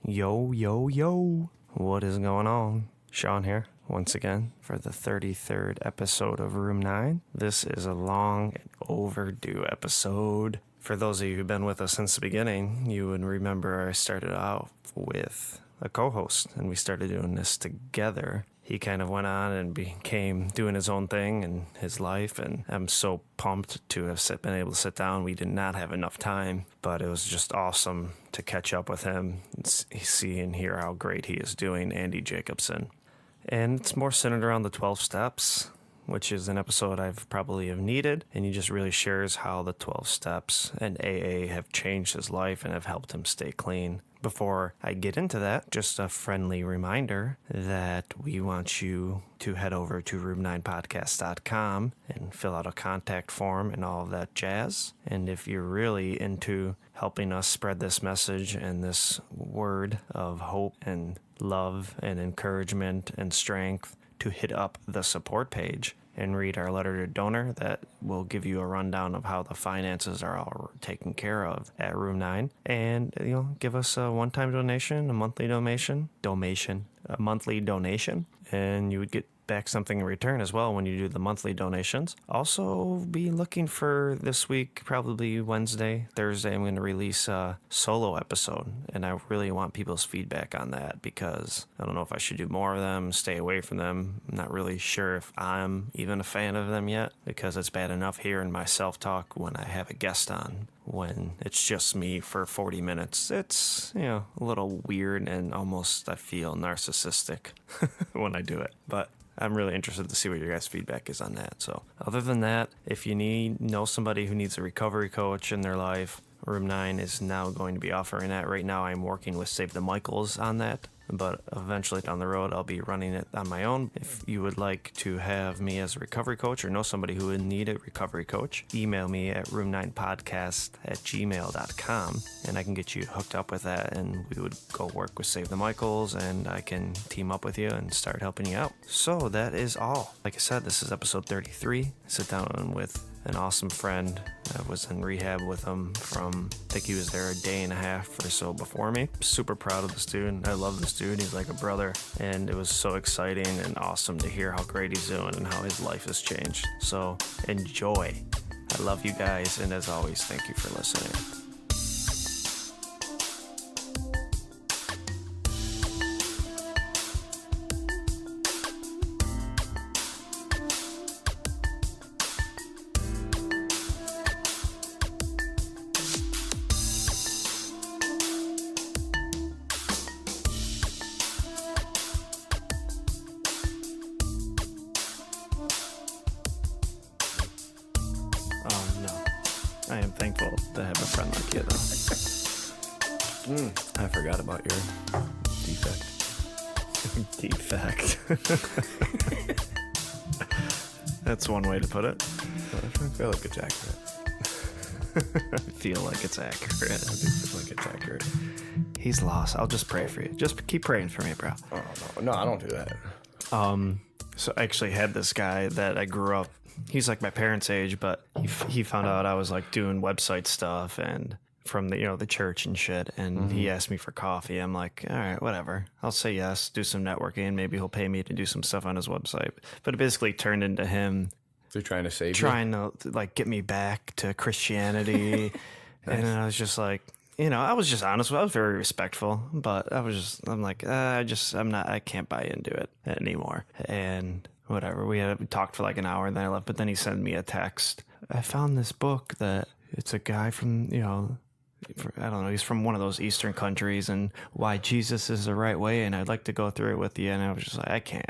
Yo, yo, yo. What is going on? Sean here, once again, for the 33rd episode of Room 9. This is a long and overdue episode. For those of you who've been with us since the beginning, you would remember I started out with a co-host, and we started doing this together. He kind of went on and became doing his own thing in his life, and I'm so pumped to have been able to sit down. We did not have enough time, but it was just awesome to catch up with him and see and hear how great he is doing, Andy Jacobson. And it's more centered around the 12 steps, which is an episode I've probably have needed, and he just really shares how the 12 steps and AA have changed his life and have helped him stay clean. Before I get into that, just a friendly reminder that we want you to head over to room9podcast.com and fill out a contact form and all of that jazz. And if you're really into helping us spread this message and this word of hope and love and encouragement and strength, to hit up the support page and read our letter to donor that will give you a rundown of how the finances are all taken care of at Room 9. And, give us a one-time donation, a monthly a monthly donation, and you would get back something in return as well when you do the monthly donations. Also, be looking for this week, probably Wednesday, Thursday, I'm going to release a solo episode, and I really want people's feedback on that because I don't know if I should do more of them, stay away from them. I'm not really sure if I'm even a fan of them yet because it's bad enough hearing my self-talk when I have a guest on. When it's just me for 40 minutes, it's, a little weird and almost, I feel, narcissistic when I do it. But I'm really interested to see what your guys' feedback is on that. So other than that, if you know somebody who needs a recovery coach in their life, Room 9 is now going to be offering that. Right now I'm working with Save the Michaels on that, but eventually down the road I'll be running it on my own. If you would like to have me as a recovery coach or know somebody who would need a recovery coach, email me at room9podcast@gmail.com and I can get you hooked up with that, and we would go work with Save the Michaels and I can team up with you and start helping you out. So that is all. Like I said, this is episode 33. Sit down with an awesome friend. I was in rehab with him I think he was there a day and a half or so before me. Super proud of this dude. I love this dude. He's like a brother. And it was so exciting and awesome to hear how great he's doing and how his life has changed. So enjoy. I love you guys. And as always, thank you for listening. I am thankful to have a friend like you, though. I forgot about your defect. Defect. That's one way to put it. I feel like it's accurate. I feel like it's accurate. I do feel like it's accurate. He's lost. I'll just pray for you. Just keep praying for me, bro. Oh, no, I don't do that. So I actually had this guy that I grew up. He's like my parents' age, but he found out I was like doing website stuff and from the church and shit. And he asked me for coffee. I'm like, all right, whatever. I'll say yes, do some networking. Maybe he'll pay me to do some stuff on his website. But it basically turned into him They're trying to save trying to like get me back to Christianity. Nice. And I was just like, I was just honest. I was very respectful, but I'm like, I can't buy into it anymore. And whatever. We talked for like an hour and then I left, but then he sent me a text. I found this book that it's a guy from, I don't know, he's from one of those Eastern countries and why Jesus is the right way. And I'd like to go through it with you. And I was just like, I can't.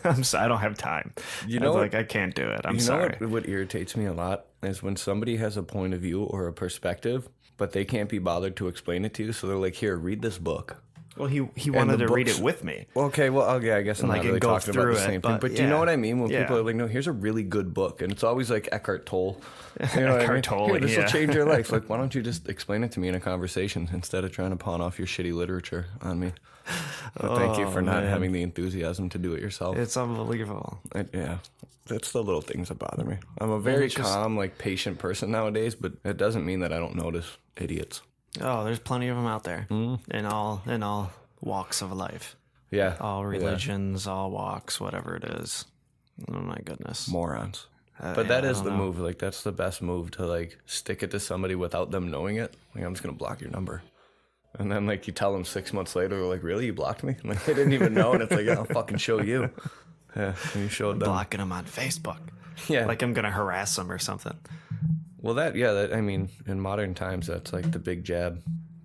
I don't have time. I can't do it. I'm sorry. What irritates me a lot is when somebody has a point of view or a perspective, but they can't be bothered to explain it to you. So they're like, here, read this book. Well, he wanted to read it with me. Okay, well, yeah, I guess I'm not really talking about the same thing. But do you know what I mean? When people are like, no, here's a really good book. And it's always like Eckhart Tolle. Eckhart Tolle, Here, this will change your life. Like, why don't you just explain it to me in a conversation instead of trying to pawn off your shitty literature on me? But thank you for not having the enthusiasm to do it yourself. It's unbelievable. Yeah. That's the little things that bother me. I'm a very calm, patient person nowadays, but it doesn't mean that I don't notice idiots. Oh, there's plenty of them out there in all walks of life. Yeah. All religions, all walks, whatever it is. Oh my goodness. Morons. But that is the know. move. Like, that's the best move, to like stick it to somebody without them knowing it. Like, I'm just gonna block your number. And then, like, you tell them 6 months later, they're like, really? You blocked me? Like, they didn't even know. And it's like, yeah, I'll fucking show you. Yeah, and you showed them. Blocking them on Facebook. Yeah. Like I'm going to harass them or something. Well, I mean, in modern times, that's like the big jab.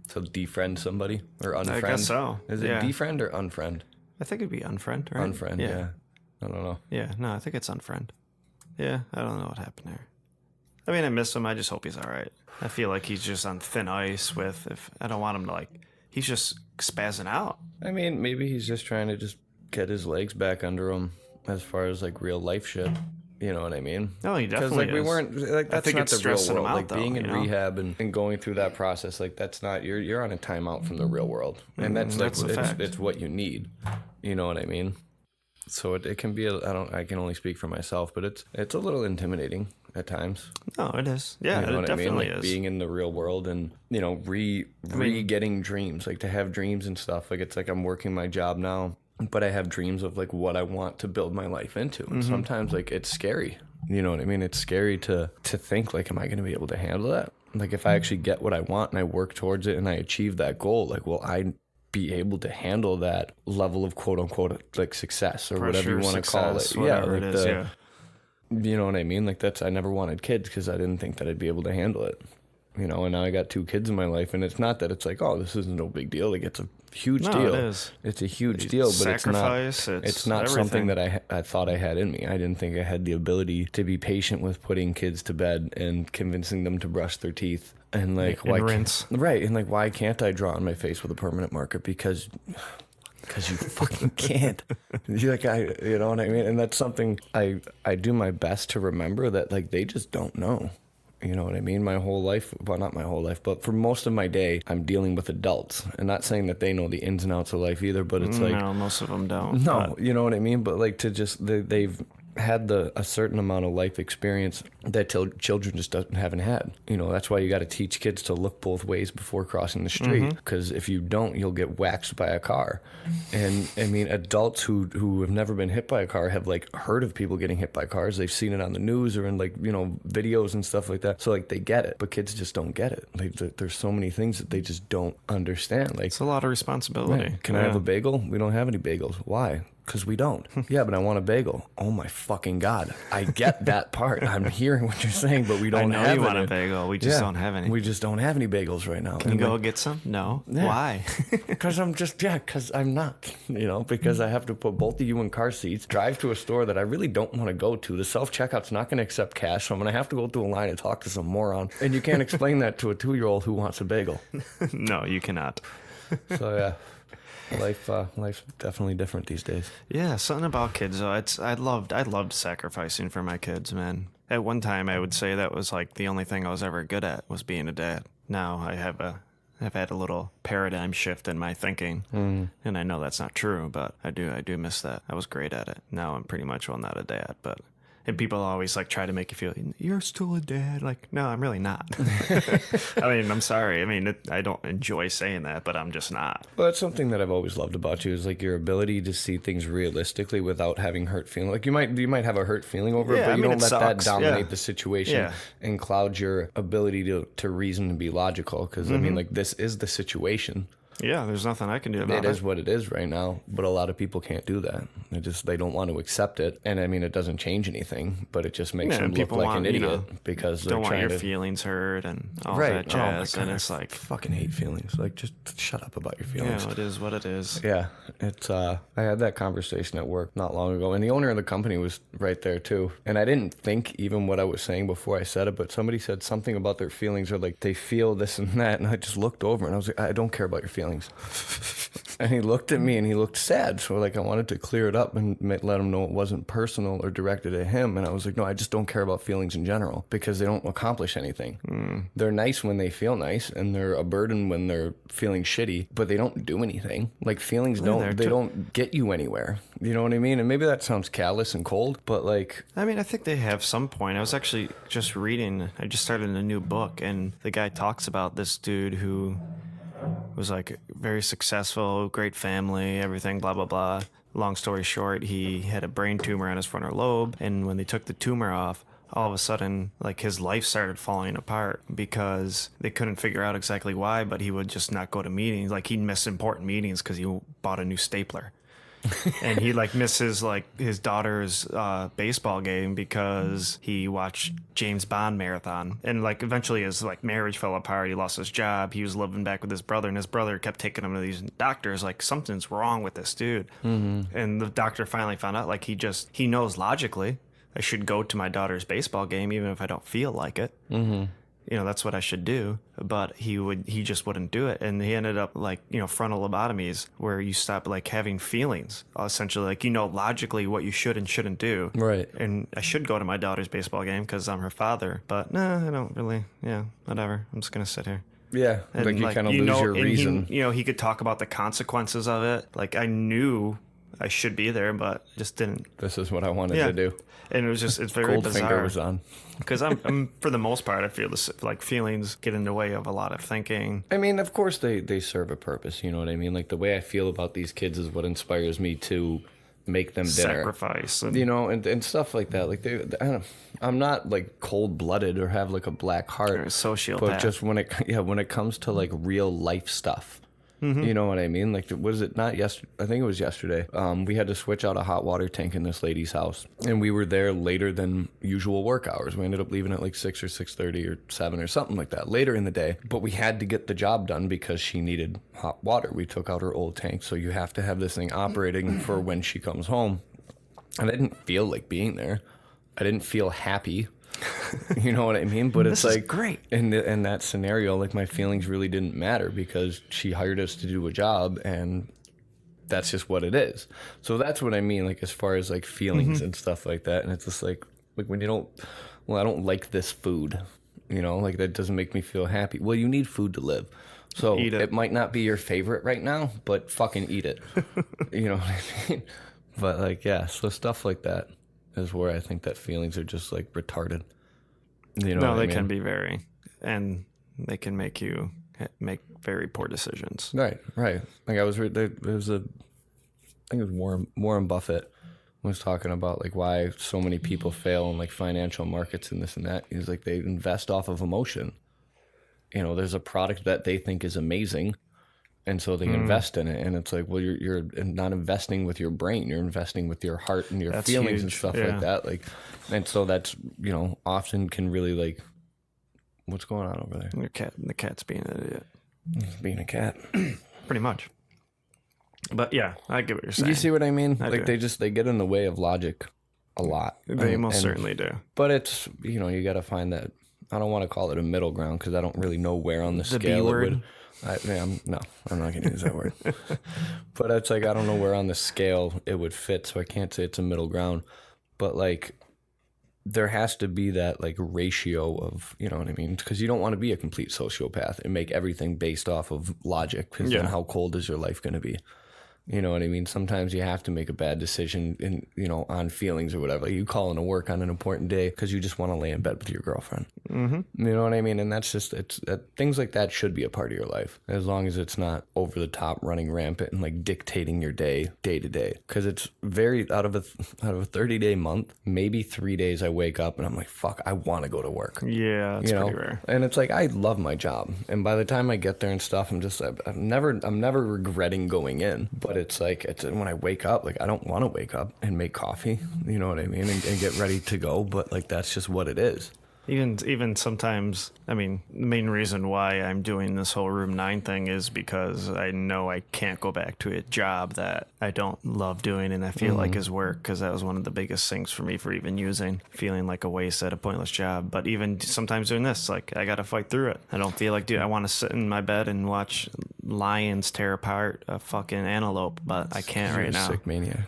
So defriend somebody or unfriend. I guess so. Is it defriend or unfriend? I think it'd be unfriend, right? Unfriend, yeah. I don't know. Yeah, no, I think it's unfriend. Yeah, I don't know what happened there. I mean, I miss him. I just hope he's all right. I feel like he's just on thin ice I don't want him to he's just spazzing out. I mean, maybe he's just trying to just get his legs back under him as far as like real life shit. You know what I mean? No, he definitely Because like we weren't like that's I think not it's the real stressing world. him out, Like though, being in you know? rehab and going through that process, like that's not you're on a timeout from the real world, and that's like that's a fact. it's what you need. You know what I mean? So it can be I can only speak for myself, but it's a little intimidating at times. No, it is. Yeah, You know it what I mean? definitely Like is. being in the real world and, you know, getting dreams, like to have dreams and stuff. Like it's like I'm working my job now, but I have dreams of like what I want to build my life into. And sometimes like it's scary. You know what I mean? It's scary to think like, am I going to be able to handle that? Like if I actually get what I want and I work towards it and I achieve that goal, like will I be able to handle that level of quote unquote like success or whatever you want to call it? Yeah, like it is, yeah. You know what I mean? Like I never wanted kids because I didn't think that I'd be able to handle it. You know, and now I got 2 kids in my life, and it's not that it's like, oh, this is no big deal. Like it's a huge deal. It is. It's a huge deal, but Sacrifice, it's not everything. something that I thought I had in me. I didn't think I had the ability to be patient with putting kids to bed and convincing them to brush their teeth. And like And rinse. Right, and like why can't I draw on my face with a permanent marker? Because you fucking can't. You know what I mean? And that's something I do my best to remember, that like they just don't know. You know what I mean? My whole life, well, not my whole life, but for most of my day, I'm dealing with adults. And not saying that they know the ins and outs of life either, but it's like... No, most of them don't. No, you know what I mean? But like to just, they've had a certain amount of life experience that children just haven't had. You know, that's why you got to teach kids to look both ways before crossing the street. Because if you don't, you'll get waxed by a car. And I mean, adults who have never been hit by a car have like heard of people getting hit by cars. They've seen it on the news or in like, you know, videos and stuff like that. So like they get it, but kids just don't get it. Like there's so many things that they just don't understand. Like It's a lot of responsibility. right, can I have a bagel? We don't have any bagels. Why? Because we don't. Yeah, but I want a bagel. Oh my fucking God. I get that part. I'm hearing what you're saying, but we don't have I know any. you want a bagel. We just don't have any. We just don't have any bagels right now. Can you go get some? No. Yeah. Why? Because because I'm not, you know, because I have to put both of you in car seats, drive to a store that I really don't want to go to. The self-checkout's not going to accept cash, so I'm going to have to go through a line and talk to some moron. And you can't explain that to a 2-year-old who wants a bagel. No, you cannot. So, yeah. Life's definitely different these days. Yeah, something about kids though. I loved sacrificing for my kids, man. At one time, I would say that was like the only thing I was ever good at was being a dad. Now I've had a little paradigm shift in my thinking, and I know that's not true, but I do miss that. I was great at it. Now I'm pretty much not a dad, but. And people always like try to make you feel you're still a dad. Like, no, I'm really not. I mean, I'm sorry. I mean, I don't enjoy saying that, but I'm just not. Well, that's something that I've always loved about you is like your ability to see things realistically without having hurt feeling. Like you might have a hurt feeling over it, but you don't let that dominate the situation and cloud your ability to reason and be logical. Because I mean, like this is the situation. Yeah, there's nothing I can do about it. It is what it is right now, but a lot of people can't do that. They don't want to accept it, and I mean, it doesn't change anything, but it just makes them look like an idiot because they're don't want trying your to feelings hurt and all right. that jazz. Oh my God, and it's like I fucking hate feelings. Like, just shut up about your feelings. Yeah, it is what it is. Yeah, it's. I had that conversation at work not long ago, and the owner of the company was right there too. And I didn't think even what I was saying before I said it, but somebody said something about their feelings or like they feel this and that, and I just looked over and I was like, I don't care about your feelings. And he looked at me and he looked sad. So like I wanted to clear it up and let him know it wasn't personal or directed at him. And I was like, no, I just don't care about feelings in general because they don't accomplish anything. They're nice when they feel nice and they're a burden when they're feeling shitty, but they don't do anything. Like feelings don't get you anywhere. You know what I mean? And maybe that sounds callous and cold, but like... I mean, I think they have some point. I was actually just reading, I just started a new book, and the guy talks about this dude who was like very successful, great family, everything, blah, blah, blah. Long story short, he had a brain tumor on his frontal lobe, and when they took the tumor off, all of a sudden, like, his life started falling apart because they couldn't figure out exactly why, but he would just not go to meetings. Like, he'd miss important meetings because he bought a new stapler. And he like misses like his daughter's baseball game because he watched James Bond marathon, and like eventually his like marriage fell apart. He lost his job. He was living back with his brother, and his brother kept taking him to these doctors. Like, something's wrong with this dude. And the doctor finally found out like he knows logically I should go to my daughter's baseball game even if I don't feel like it. You know, that's what I should do. But he just wouldn't do it. And he ended up like, you know, frontal lobotomies where you stop like having feelings, essentially, like, you know, logically what you should and shouldn't do. Right. And I should go to my daughter's baseball game because I'm her father. But no, I don't really. Yeah, whatever. I'm just going to sit here. Yeah. And like you kind of lose your reason. He could talk about the consequences of it. Like, I knew I should be there, but just didn't. This is what I wanted to do. And it's very Goldfinger bizarre. was on. Because I'm for the most part, I feel like feelings get in the way of a lot of thinking. I mean, of course they serve a purpose. You know what I mean? Like, the way I feel about these kids is what inspires me to make them dinner. Sacrifice. You know, and stuff like that. Like, I'm not like cold-blooded or have like a black heart. Or a sociopath. But just when it comes to like real life stuff. You know what I mean? Like, was it not yesterday? I think it was yesterday. We had to switch out a hot water tank in this lady's house, and we were there later than usual work hours. We ended up leaving at like 6 or 6:30 or 7 or something like that, later in the day. But we had to get the job done because she needed hot water. We took out her old tank, so you have to have this thing operating for when she comes home. And I didn't feel like being there. I didn't feel happy. You know what I mean? But it's like great. In that scenario, like, my feelings really didn't matter because she hired us to do a job, and that's just what it is. So that's what I mean, like, as far as like feelings and stuff like that. And it's just like when you don't, well, I don't like this food, you know, like, that doesn't make me feel happy. Well, you need food to live. So it might not be your favorite right now, but fucking eat it. You know what I mean? But like, yeah, so stuff like that is where I think that feelings are just like retarded. You know, they can be and they can make you make very poor decisions. Right. Like, I was I think it was Warren Buffett was talking about like why so many people fail in like financial markets and this and that. He's like, they invest off of emotion. You know, there's a product that they think is amazing, and so they invest in it, and it's like, well, you're not investing with your brain, you're investing with your heart and your feelings and stuff like that. Like, and so that's, you know, often can really like, what's going on over there? The cat's being an idiot. Being a cat. Pretty much. But yeah, I get what you're saying. You see what I mean? I like, do. they get in the way of logic a lot. They most certainly do. But it's, you know, you got to find that, I don't want to call it a middle ground because I don't really know where on the scale B word? it would. I'm not going to use that word. But it's like, I don't know where on the scale it would fit, so I can't say it's a middle ground. But like, there has to be that like ratio of, you know what I mean? Because you don't want to be a complete sociopath and make everything based off of logic, because then how cold is your life going to be? You know what I mean? Sometimes you have to make a bad decision in, you know, on feelings or whatever. Like, you calling to work on an important day because you just want to lay in bed with your girlfriend. You know what I mean? And that's just, things like that should be a part of your life, as long as it's not over the top, running rampant and like dictating your day to day. Because it's very, out of a 30-day month, maybe 3 days I wake up and I'm like, fuck, I want to go to work. Yeah, that's pretty rare. And it's like, I love my job, and by the time I get there and stuff, I'm never regretting going in. But it's like, when I wake up, like, I don't want to wake up and make coffee, you know what I mean, and get ready to go. But like, that's just what it is. Even sometimes, I mean, the main reason why I'm doing this whole Room 9 thing is because I know I can't go back to a job that I don't love doing and I feel like is work, because that was one of the biggest things for me for even feeling like a waste at a pointless job. But even sometimes doing this, like, I got to fight through it. I don't feel like, dude, I want to sit in my bed and watch lions tear apart a fucking antelope, but I can't right now. Sick maniac.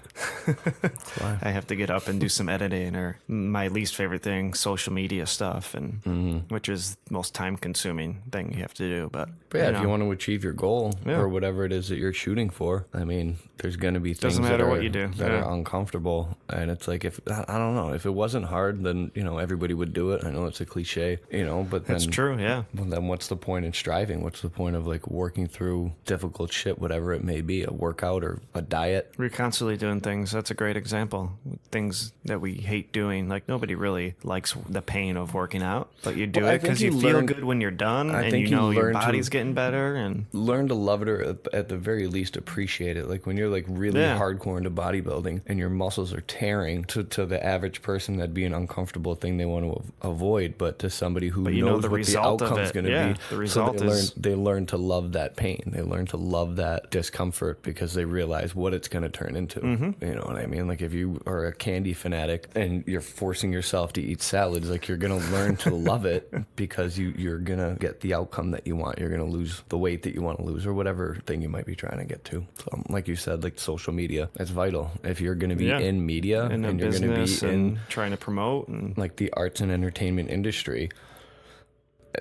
That's why. I have to get up and do some editing, or my least favorite thing, social media stuff, and which is the most time consuming thing you have to do. But yeah, you if know, you want to achieve your goal or whatever it is that you're shooting for, I mean, there's going to be things Doesn't matter that, what are, you do. that are uncomfortable. And it's like, if I don't know, if it wasn't hard, then, you know, everybody would do it. I know it's a cliche, you know, but then, that's true. Yeah. well, then what's the point in striving? What's the point of like working through difficult shit, whatever it may be, a workout or a diet? We're constantly doing things. That's a great example. Things that we hate doing. Like, nobody really likes the pain of working out, but you do it because you feel good when you're done, and you know your body's getting better, and learn to love it, or at the very least appreciate it. Like when you're like really hardcore into bodybuilding and your muscles are tearing, to the average person that'd be an uncomfortable thing they want to avoid, but to somebody who knows what the outcome's going to be, the result they learn to love that pain. They learn to love that discomfort because they realize what it's going to turn into. You know what I mean? Like if you are a candy fanatic and you're forcing yourself to eat salads, like you're going to learn to love it because you're going to get the outcome that you want. You're going to lose the weight that you want to lose, or whatever thing you might be trying to get to. So, like you said, like social media, it's vital. If you're going to be in media and you're going to be in trying to promote and like the arts and entertainment industry,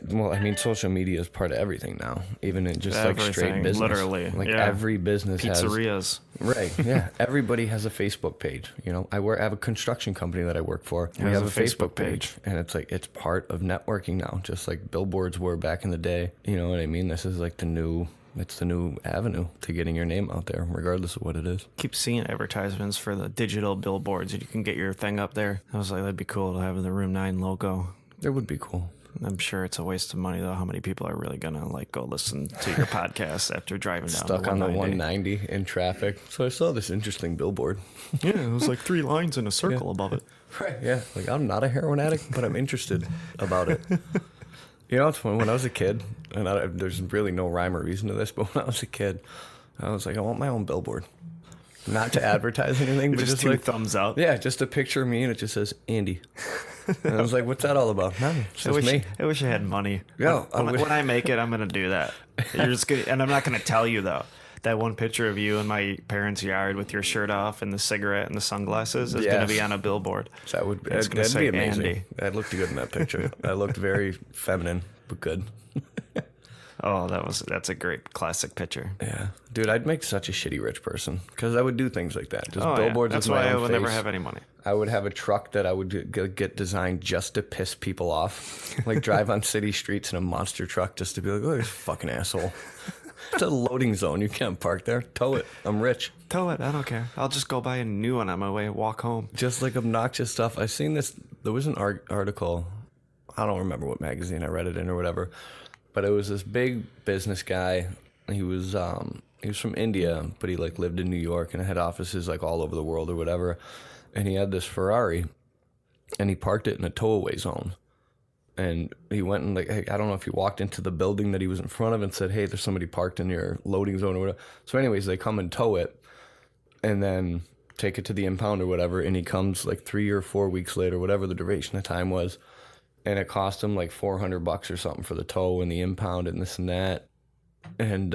well, I mean, social media is part of everything now, even in just like straight business. Literally. Like every business pizzerias. Right, yeah. Everybody has a Facebook page. You know, I have a construction company that I work for. We have a Facebook page. And it's like, it's part of networking now, just like billboards were back in the day. You know what I mean? This is like it's the new avenue to getting your name out there, regardless of what it is. Keep seeing advertisements for the digital billboards, and you can get your thing up there. I was like, that'd be cool to have the Room 9 logo. It would be cool. I'm sure it's a waste of money, though. How many people are really going to like go listen to your podcast after driving down stuck on the 190 in traffic? So I saw this interesting billboard. Yeah, it was like 3 lines in a circle above it. Right, yeah. Like, I'm not a heroin addict, but I'm interested about it. You know, it's funny. When I was a kid, and there's really no rhyme or reason to this, but when I was a kid, I was like, I want my own billboard. Not to advertise anything, but just 2 like thumbs up. Yeah, just a picture of me, and it just says Andy. And I was like, what's that all about? Nothing. It's just me. I wish I had money. Yeah, when I make it, I'm gonna do that. You're just gonna, and I'm not gonna tell you though. That one picture of you in my parents' yard with your shirt off and the cigarette and the sunglasses is gonna be on a billboard. That'd be amazing. Andy. I looked good in that picture. I looked very feminine, but good. Oh, that's a great classic picture. Yeah, dude, I'd make such a shitty rich person because I would do things like that. Just billboards. That's why I would never have any money. I would have a truck that I would get designed just to piss people off, like drive on city streets in a monster truck just to be like, oh, this fucking asshole. It's a loading zone. You can't park there. Tow it. I'm rich. Tow it. I don't care. I'll just go buy a new one on my way. Walk home. Just like obnoxious stuff. I seen this. There was an article. I don't remember what magazine I read it in or whatever. But it was this big business guy. He was from India, but he like lived in New York and had offices like all over the world or whatever. And he had this Ferrari, and he parked it in a tow-away zone. And he went and like, hey, I don't know if he walked into the building that he was in front of and said, hey, there's somebody parked in your loading zone or whatever. So anyways, they come and tow it, and then take it to the impound or whatever. And he comes like 3 or 4 weeks later, whatever the duration of time was. And it cost him like $400 or something for the tow and the impound and this and that. And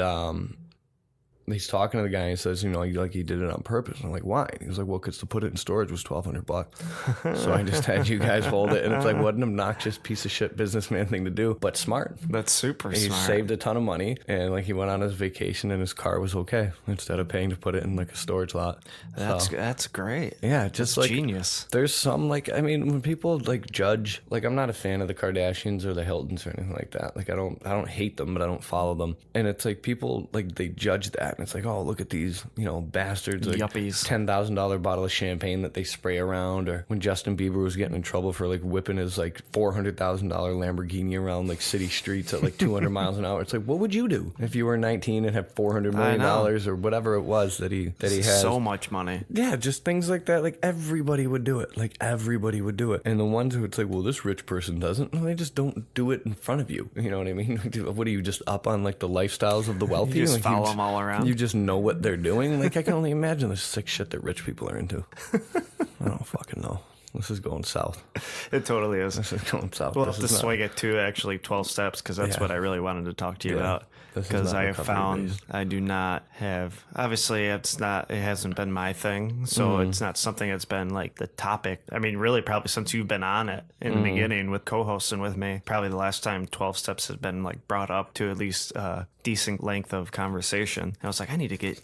he's talking to the guy and he says, you know, like he did it on purpose. I'm like, why? He was like, well, because to put it in storage was $1,200. So I just had you guys hold it. And it's like, what an obnoxious piece of shit businessman thing to do, but smart. That's super he smart. He saved a ton of money, and like he went on his vacation and his car was okay instead of paying to put it in like a storage lot. That's great. Yeah, just that's like genius. There's some like, I mean, when people like judge, like I'm not a fan of the Kardashians or the Hiltons or anything like that. Like I don't hate them, but I don't follow them. And it's like people like they judge that, and it's like, oh, look at these, you know, bastards, like yuppies. $10,000 bottle of champagne that they spray around. Or when Justin Bieber was getting in trouble for like whipping his like $400,000 Lamborghini around like city streets at like 200 miles an hour. It's like, what would you do if you were 19 and had $400 million or whatever it was that he had? So much money. Yeah, just things like that. Like everybody would do it. Like everybody would do it. And the ones who it's like, well, this rich person doesn't. Well, they just don't do it in front of you. You know what I mean? What are you, just up on like the lifestyles of the wealthy? You just like, follow them all around. You just know what they're doing. Like I can only imagine the sick shit that rich people are into. I don't fucking know. This is going south. It totally is. This is going south. We'll have to swing it to actually 12 steps because that's what I really wanted to talk to you about. because I have found I do not have, obviously it hasn't been my thing, so it's not something that's been like the topic. I mean, really probably since you've been on it in the beginning with co-hosting with me, probably the last time 12 steps has been like brought up to at least decent length of conversation. And I was like,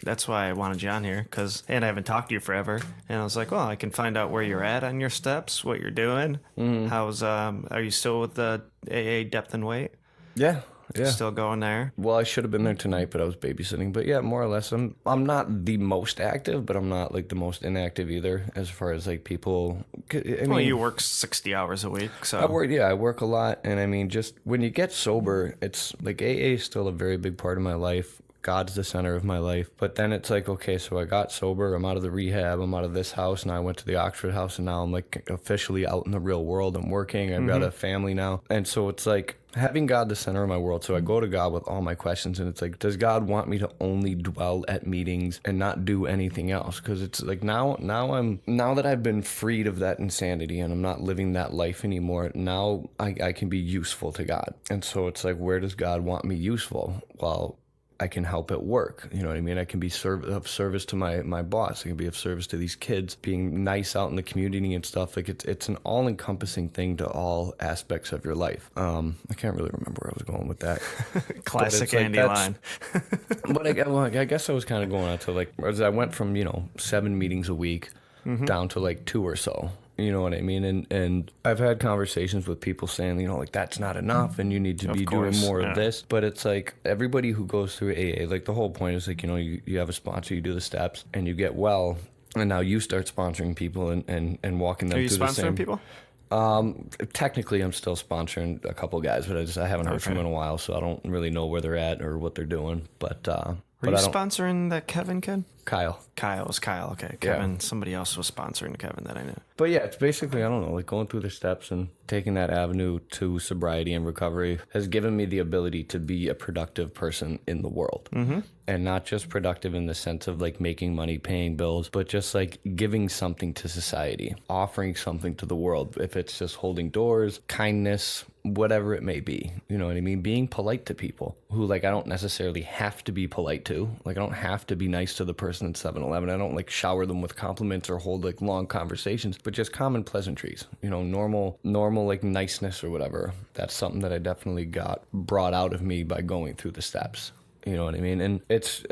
that's why I wanted you on here, and I haven't talked to you forever. And I was like, well, I can find out where you're at on your steps, what you're doing. Are you still with the AA depth and weight? Yeah. Still going there? Well, I should have been there tonight, but I was babysitting. But yeah, more or less, I'm not the most active, but I'm not like the most inactive either, as far as like people. Well, you work 60 hours a week, so I work a lot, and I mean, just when you get sober, it's like AA is still a very big part of my life. God's the center of my life. But then it's like, okay, so I got sober, I'm out of the rehab, I'm out of this house, and I went to the Oxford house, and now I'm like officially out in the real world. I'm working, I've got a family now. And so it's like having God the center of my world. So I go to God with all my questions, and it's like, does God want me to only dwell at meetings and not do anything else? Because it's like now that I've been freed of that insanity and I'm not living that life anymore, now I can be useful to God. And so it's like, where does God want me useful? Well, I can help at work. You know what I mean? I can be of service to my boss. I can be of service to these kids, being nice out in the community and stuff. Like it's an all-encompassing thing to all aspects of your life. I can't really remember where I was going with that. Classic Andy line. But I guess I was kind of going on to like, as I went from, 7 meetings a week down to like 2 or so. You know what I mean? And I've had conversations with people saying, like, that's not enough and you need to be doing more of this. But it's like everybody who goes through AA, like the whole point is like, you have a sponsor, you do the steps and you get well. And now you start sponsoring people and walking them through the same. Are you sponsoring people? Technically, I'm still sponsoring a couple guys, but I haven't heard from them in a while, so I don't really know where they're at or what they're doing. But Are you sponsoring that Kevin kid? Kyle. It was Kyle. Okay, Kevin. Yeah. Somebody else was sponsoring Kevin that I knew. But yeah, it's basically, I don't know, like going through the steps and taking that avenue to sobriety and recovery has given me the ability to be a productive person in the world. And not just productive in the sense of like making money, paying bills, but just like giving something to society, offering something to the world. If it's just holding doors, kindness, whatever it may be, you know what I mean? Being polite to people who like I don't necessarily have to be polite to. Like I don't have to be nice to the person at 7-Eleven. I don't like shower them with compliments or hold like long conversations, but just common pleasantries, normal like niceness or whatever. That's something that I definitely got brought out of me by going through the steps. You know what I mean? And it's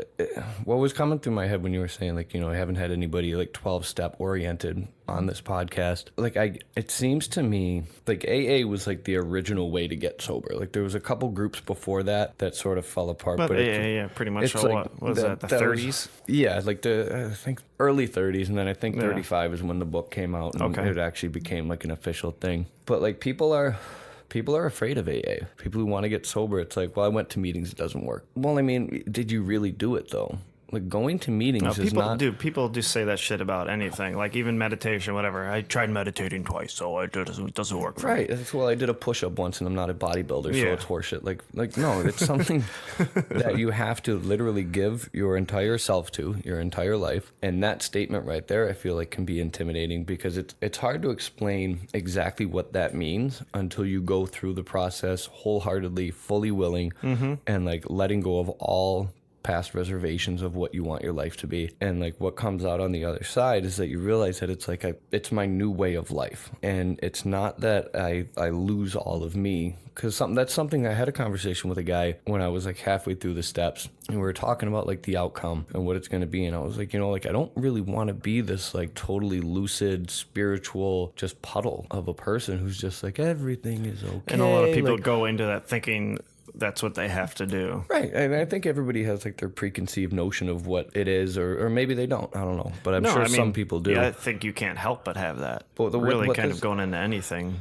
what was coming through my head when you were saying, like, I haven't had anybody like 12-step oriented on this podcast. Like, it seems to me like AA was like the original way to get sober. Like, there was a couple groups before that sort of fell apart. But AA, pretty much. What was that? The 30s? Like I think early 30s, and then I think 35 is when the book came out, and it actually became like an official thing. But like people are afraid of AA. People who want to get sober, it's like, well, I went to meetings, it doesn't work. Well, I mean, did you really do it though? Like going to meetings is not... People do say that shit about anything, like even meditation, whatever. I tried meditating twice, so it doesn't work for me. Right. Well, I did a push-up once, and I'm not a bodybuilder, so it's horseshit. Like no, it's something that you have to literally give your entire self to, your entire life. And that statement right there, I feel like can be intimidating because it's hard to explain exactly what that means until you go through the process wholeheartedly, fully willing, and like letting go of all past reservations of what you want your life to be. And like what comes out on the other side is that you realize that it's like it's my new way of life. And it's not that I lose all of me, because that's something I had a conversation with a guy when I was like halfway through the steps, and we were talking about like the outcome and what it's going to be. And I was like, like I don't really want to be this like totally lucid, spiritual, just puddle of a person who's just like everything is okay. And a lot of people go into that thinking that's what they have to do. Right. And I think everybody has like their preconceived notion of what it is, or maybe they don't. I don't know. But I'm sure some people do. Yeah, I think you can't help but have that. But what kind of going into anything.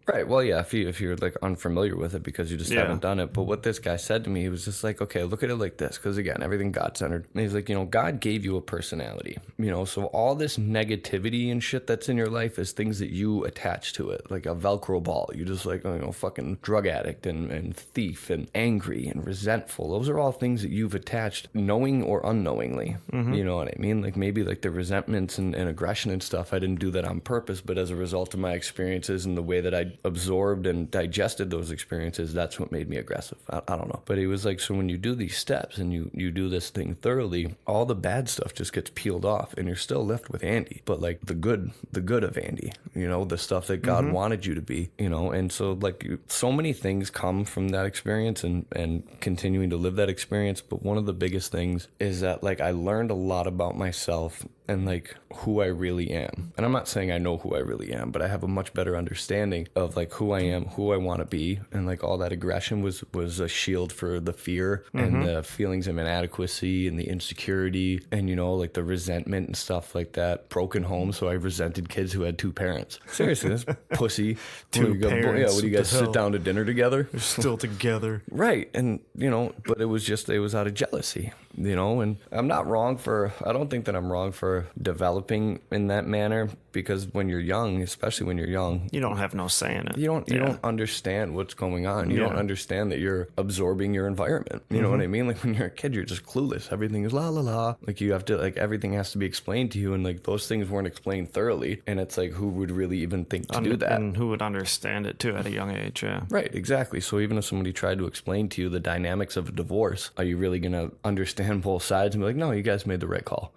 Right. Well, yeah, if you're like unfamiliar with it because you just haven't done it. But what this guy said to me, he was just like, okay, look at it like this. Because again, everything God-centered. And he's like, God gave you a personality. So all this negativity and shit that's in your life is things that you attach to it. Like a Velcro ball. You just like, fucking drug addict and thief and angry and resentful. Those are all things that you've attached knowing or unknowingly. You know what I mean? Like maybe like the resentments and aggression and stuff, I didn't do that on purpose. But as a result of my experiences and the way that I had absorbed and digested those experiences, that's what made me aggressive. I don't know. But he was like, so when you do these steps and you do this thing thoroughly, all the bad stuff just gets peeled off and you're still left with Andy. But like the good of Andy, you know, the stuff that God wanted you to be, you know. And so like so many things come from that experience and continuing to live that experience. But one of the biggest things is that like I learned a lot about myself and like who I really am. And I'm not saying I know who I really am, but I have a much better understanding of like who I am, who I want to be. And like all that aggression was a shield for the fear and the feelings of inadequacy and the insecurity and, you know, like the resentment and stuff like that. Broken home, so I resented kids who had two parents. Seriously, this pussy. Two parents. Yeah, what do you guys sit down to dinner together? They're still together. Right. And, you know, but it was out of jealousy, you know, and I don't think that I'm wrong for developing in that manner, because when you're young, especially when you're young, you don't have no say in it. You don't understand what's going on. You don't understand that you're absorbing your environment. You know what I mean? Like when you're a kid, you're just clueless. Everything is la la la. Like you have to, like everything has to be explained to you, and like those things weren't explained thoroughly. And it's like, who would really even think to do that? And who would understand it too at a young age? Yeah. Right, exactly. So even if somebody tried to explain to you the dynamics of a divorce, are you really gonna understand both sides and be like, no, you guys made the right call.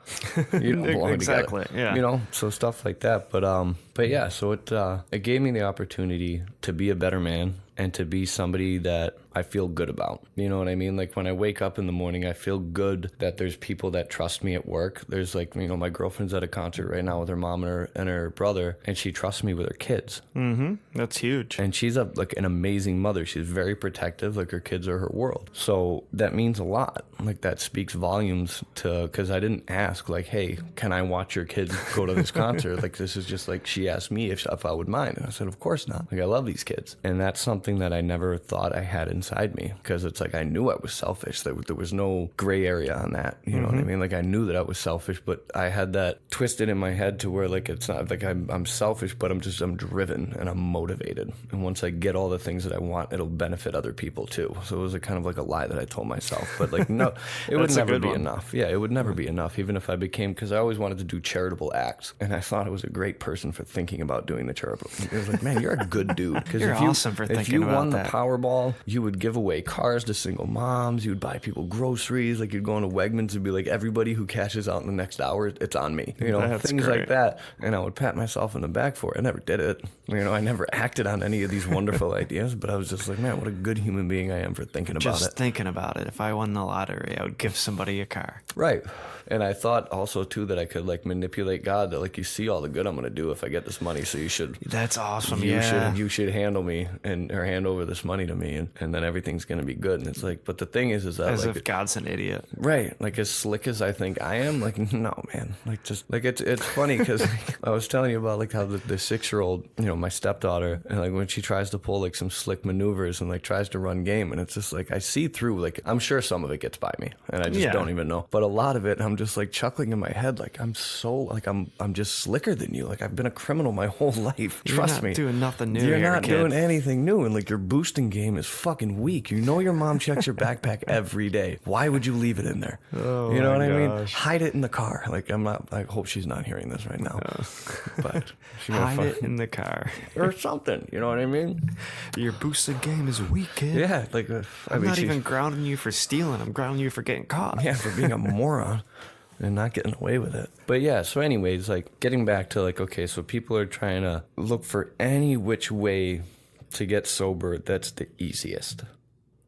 You don't belong exactly. together. Yeah. You know, so stuff like that. But yeah, so it gave me the opportunity to be a better man and to be somebody that I feel good about. You know what I mean? Like when I wake up in the morning, I feel good that there's people that trust me at work. There's like, you know, my girlfriend's at a concert right now with her mom and her brother, and she trusts me with her kids. That's huge. And she's like an amazing mother. She's very protective. Like her kids are her world. So that means a lot. Like that speaks volumes because I didn't ask like, hey, can I watch your kids go to this concert? Like this is just like, she asked me if I would mind. And I said, of course not. Like I love these kids. And that's something that I never thought I had inside me, because it's like I knew I was selfish. There was no gray area on that. You know what I mean? Like I knew that I was selfish, but I had that twisted in my head to where like it's not like I'm selfish, but I'm driven and I'm motivated. And once I get all the things that I want, it'll benefit other people too. So it was kind of like a lie that I told myself. But like no, it would never be enough. Yeah, it would never be enough, even if I became, because I always wanted to do charitable acts, and I thought I was a great person for thinking about doing the charitable. It was like, man, you're a good dude. You're awesome for thinking about that. If you won the Powerball, you would give away cars to single moms. You would buy people groceries. Like you'd go into Wegmans and be like, everybody who cashes out in the next hour, it's on me. You know, That's things great. like that. And I would pat myself in the back for it. I never did it. You know, I never acted on any of these wonderful ideas, but I was just like, man, what a good human being I am for thinking about it. Just thinking about it. If I won the lottery, I would give somebody a car. Right. And I thought also too that I could like manipulate God, that like, you see all the good I'm going to do if I get this money, so you should. That's awesome. You should handle me or hand over this money to me, and then everything's going to be good. And it's like, but the thing is that as like, if God's an idiot. Right. Like as slick as I think I am, like, no, man. Like just like it's funny because I was telling you about like how the 6-year-old, you know, my stepdaughter, and like when she tries to pull like some slick maneuvers and like tries to run game, and it's just like I see through, like I'm sure some of it gets by me and I just don't even know. But a lot of it I'm just like chuckling in my head, like I'm just slicker than you. Like I've been a criminal my whole life. Trust me. You're not doing nothing new. You're not doing anything new, and like your boosting game is fucking weak. You know your mom checks your backpack every day. Why would you leave it in there? Oh, you know what gosh. I mean? Hide it in the car. Like I hope she's not hearing this right now. But hide it in the car or something. You know what I mean? Your boosted game is weak, kid. Yeah, like I'm not even grounding you for stealing. I'm grounding you for getting caught. Yeah, for being a moron and not getting away with it. But yeah, so anyways, like getting back to like, okay, so people are trying to look for any which way to get sober that's the easiest.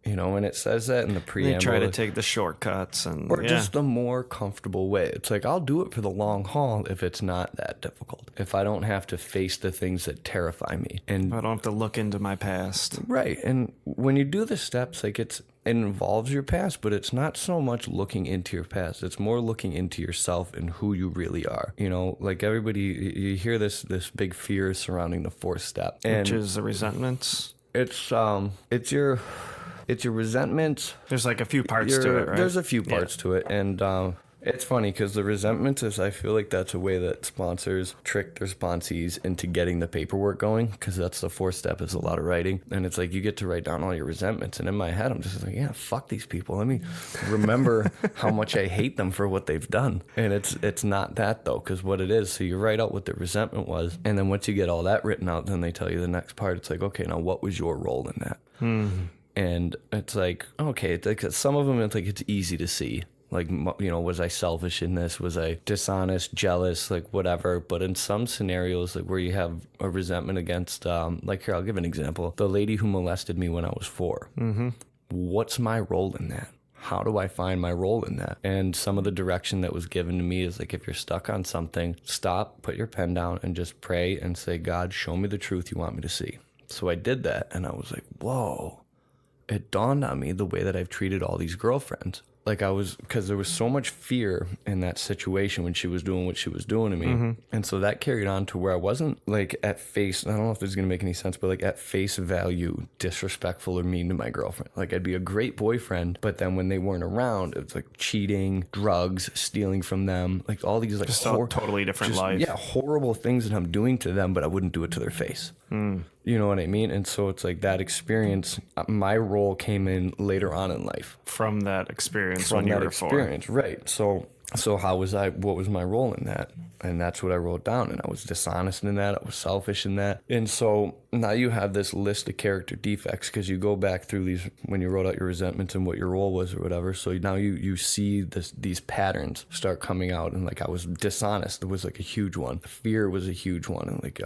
You know, and it says that in the preamble. They try to take the shortcuts or just the more comfortable way. It's like, I'll do it for the long haul if it's not that difficult. If I don't have to face the things that terrify me. And I don't have to look into my past. Right. And when you do the steps, like it involves your past, but it's not so much looking into your past. It's more looking into yourself and who you really are. You know, like everybody, you hear this big fear surrounding the 4th step. Which is the resentments. It's your resentment. There's like a few parts to it, right? There's a few parts to it, and It's funny because the resentment is, I feel like that's a way that sponsors trick their sponsees into getting the paperwork going, because that's the fourth step is a lot of writing. And it's like you get to write down all your resentments. And in my head, I'm just like, yeah, fuck these people. Let me remember how much I hate them for what they've done. And it's not that, though, because what it is, so you write out what the resentment was. And then once you get all that written out, then they tell you the next part. It's like, okay, now what was your role in that? And it's like, okay, it's like some of them, it's like it's easy to see. Like, you know, was I selfish in this? Was I dishonest, jealous, like whatever? But in some scenarios, like where you have a resentment against, like here, I'll give an example. The lady who molested me when I was 4. What's my role in that? How do I find my role in that? And some of the direction that was given to me is like, if you're stuck on something, stop, put your pen down, and just pray and say, God, show me the truth you want me to see. So I did that, and I was like, whoa. It dawned on me the way that I've treated all these girlfriends. Like because there was so much fear in that situation when she was doing what she was doing to me. And so that carried on to where I wasn't like at face, I don't know if this is going to make any sense, but like at face value, disrespectful or mean to my girlfriend. Like I'd be a great boyfriend, but then when they weren't around, it was like cheating, drugs, stealing from them, like all these like just a totally different life. Yeah, horrible things that I'm doing to them, but I wouldn't do it to their face. You know what I mean? And so it's like that experience, my role came in later on in life. From that experience From when you that were experience, 4. right. So what was my role in that? And that's what I wrote down. And I was dishonest in that. I was selfish in that. And so now you have this list of character defects because you go back through these when you wrote out your resentments and what your role was or whatever. So now you see these patterns start coming out. And like I was dishonest. It was like a huge one. Fear was a huge one. And like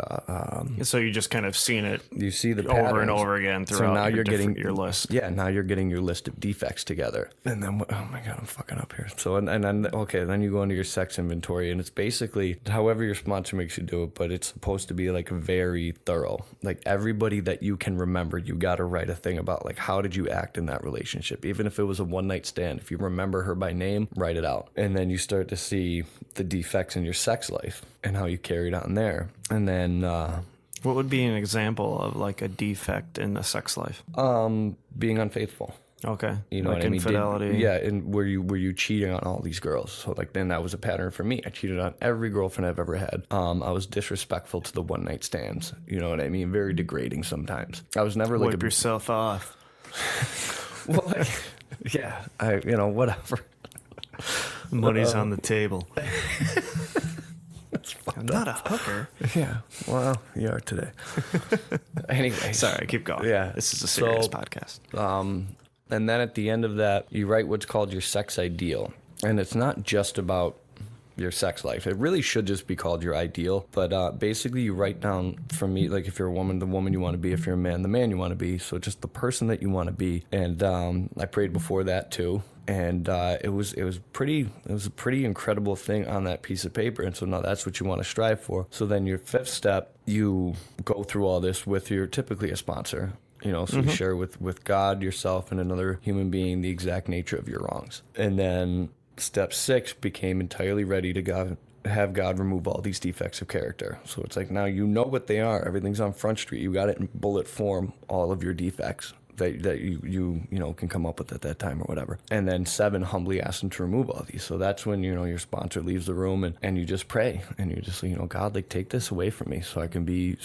so you just kind of seen it. You see the over patterns. And over again throughout. So now you're getting your list. Yeah, now you're getting your list of defects together. And then oh my God, I'm fucking up here. So and then okay, then you go into your sex inventory, and it's basically however your sponsor makes you do it, but it's supposed to be like very thorough. Like everybody that you can remember, you got to write a thing about like how did you act in that relationship, even if it was a one night stand. If you remember her by name, write it out, and then you start to see the defects in your sex life and how you carried on there, and then. What would be an example of like a defect in the sex life? Being unfaithful. Okay. You know like what I mean? Infidelity. And were you cheating on all these girls? So like then that was a pattern for me. I cheated on every girlfriend I've ever had. I was disrespectful to the one night stands. You know what I mean? Very degrading sometimes. I was never like Wipe yourself off. Well, like, yeah, whatever. Money's on the table. I'm not a hooker. Yeah, well, you are today. Anyway. Sorry, keep going. Yeah. This is a serious podcast. And then at the end of that, you write what's called your sex ideal. And it's not just about your sex life. It really should just be called your ideal. But basically, you write down, for me, like if you're a woman, the woman you want to be. If you're a man, the man you want to be. So just the person that you want to be. And I prayed before that too. And it was a pretty incredible thing on that piece of paper. And so now that's what you want to strive for. So then your fifth step, you go through all this with typically a sponsor. So you share with God, yourself, and another human being the exact nature of your wrongs. And then step 6 became entirely ready to have God remove all these defects of character. So it's like now you know what they are. Everything's on Front Street. You got it in bullet form, all of your defects that you can come up with at that time or whatever. And then 7, humbly ask him to remove all these. So that's when your sponsor leaves the room and you just pray and you just God, like take this away from me so I can be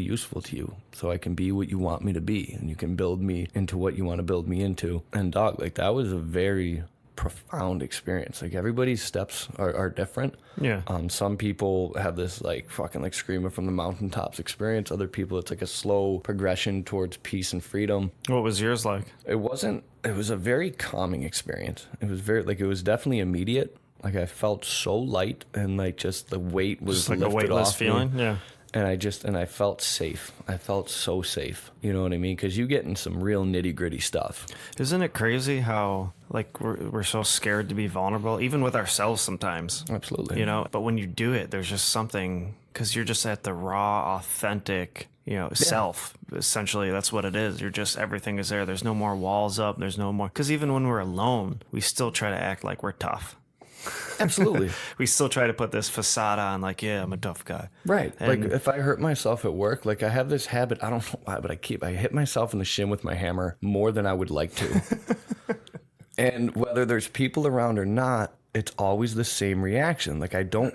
useful to you, so I can be what you want me to be, and you can build me into what you want to build me into. And dog, like that was a very profound experience. Like everybody's steps are different. Yeah. Some people have this like fucking like screaming from the mountaintops experience. Other people, it's like a slow progression towards peace and freedom. What was yours like? It was a very calming experience. It was definitely immediate. Like I felt so light and like just the weight was just like lifted a weightless off feeling. Me. Yeah. And I felt safe. I felt so safe. You know what I mean? Because you get in some real nitty gritty stuff. Isn't it crazy how like we're so scared to be vulnerable, even with ourselves sometimes? Absolutely. But when you do it, there's just something, because you're just at the raw, authentic, self. Essentially, that's what it is. Everything is there. There's no more walls up. There's no more. Because even when we're alone, we still try to act like we're tough. Absolutely. We still try to put this facade on like, yeah, I'm a tough guy. Right. And like if I hurt myself at work, like I have this habit, I don't know why, but I hit myself in the shin with my hammer more than I would like to. And whether there's people around or not, it's always the same reaction. Like I don't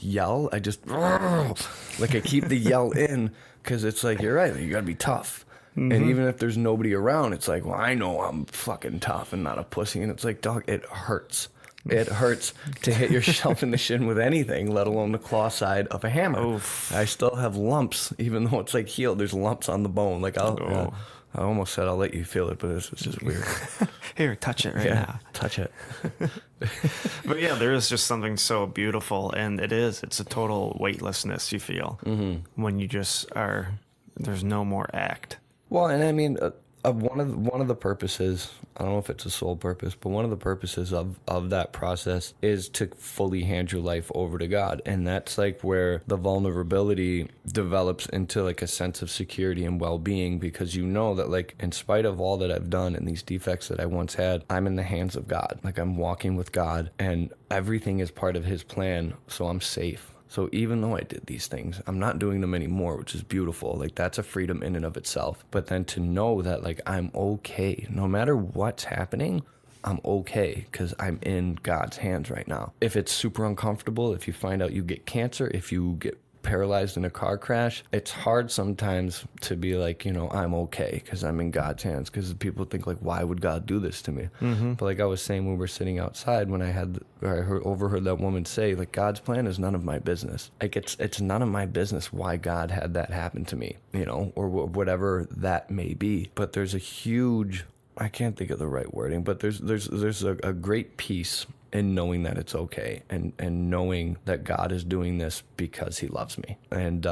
yell. I just like I keep the yell in because it's like, you're right. You gotta be tough. And even if there's nobody around, it's like, well, I know I'm fucking tough and not a pussy. And it's like, dog, it hurts. It hurts to hit yourself in the shin with anything, let alone the claw side of a hammer. Oof. I still have lumps, even though it's like healed. There's lumps on the bone. Like I almost said I'll let you feel it, but it's just weird. Here, touch it right now. Touch it. But yeah, there is just something so beautiful, and it's a total weightlessness you feel when you just are. There's no more act. Well, and I mean, one of the purposes, I don't know if it's a sole purpose, but one of the purposes of that process is to fully hand your life over to God. And that's like where the vulnerability develops into like a sense of security and well-being, because you know that like in spite of all that I've done and these defects that I once had, I'm in the hands of God. Like I'm walking with God and everything is part of his plan, so I'm safe. So even though I did these things, I'm not doing them anymore, which is beautiful. Like that's a freedom in and of itself. But then to know that like I'm okay, no matter what's happening, I'm okay because I'm in God's hands right now. If it's super uncomfortable, if you find out you get cancer, if you get paralyzed in a car crash, it's hard sometimes to be like, I'm okay because I'm in God's hands, because people think like, why would God do this to me? But like I was saying when we were sitting outside, when I overheard that woman say like, God's plan is none of my business. Like it's none of my business why God had that happen to me, or whatever that may be. But there's a huge, I can't think of the right wording, but there's a great peace in knowing that it's okay, and knowing that God is doing this because he loves me. And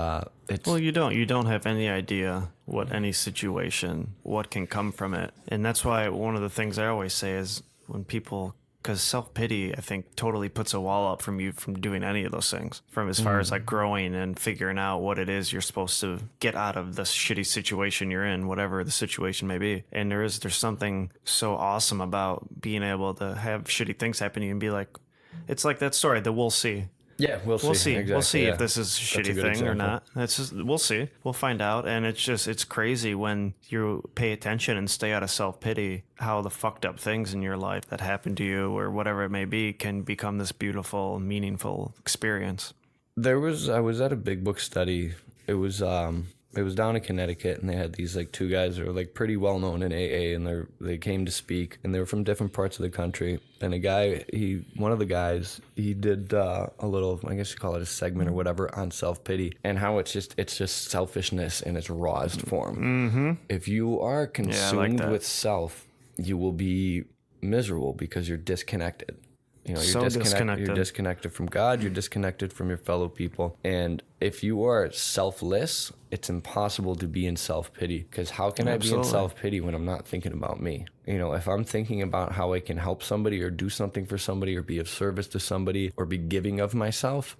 it's... Well, you don't have any idea what any situation, what can come from it. And that's why one of the things I always say is when people, because self-pity, I think, totally puts a wall up from you from doing any of those things, from as far as like growing and figuring out what it is you're supposed to get out of this shitty situation you're in, whatever the situation may be. And there's something so awesome about being able to have shitty things happen to you and be like, it's like that story, the we'll see. Yeah, we'll see. Exactly, we'll see yeah. if this is a shitty thing example. or not. It's just, we'll see. We'll find out. And it's crazy when you pay attention and stay out of self-pity, how the fucked up things in your life that happen to you or whatever it may be can become this beautiful, meaningful experience. I was at a big book study. It was down in Connecticut, and they had these like two guys that were like pretty well known in AA, and they came to speak, and they were from different parts of the country. And one of the guys, he did a little, I guess you call it a segment or whatever, on self-pity and how it's just selfishness in its rawest form. Mm-hmm. If you are consumed with self, you will be miserable because you're disconnected. You're disconnected from God. You're disconnected from your fellow people. And if you are selfless, it's impossible to be in self-pity, because how can I be in self-pity when I'm not thinking about me? If I'm thinking about how I can help somebody or do something for somebody or be of service to somebody or be giving of myself,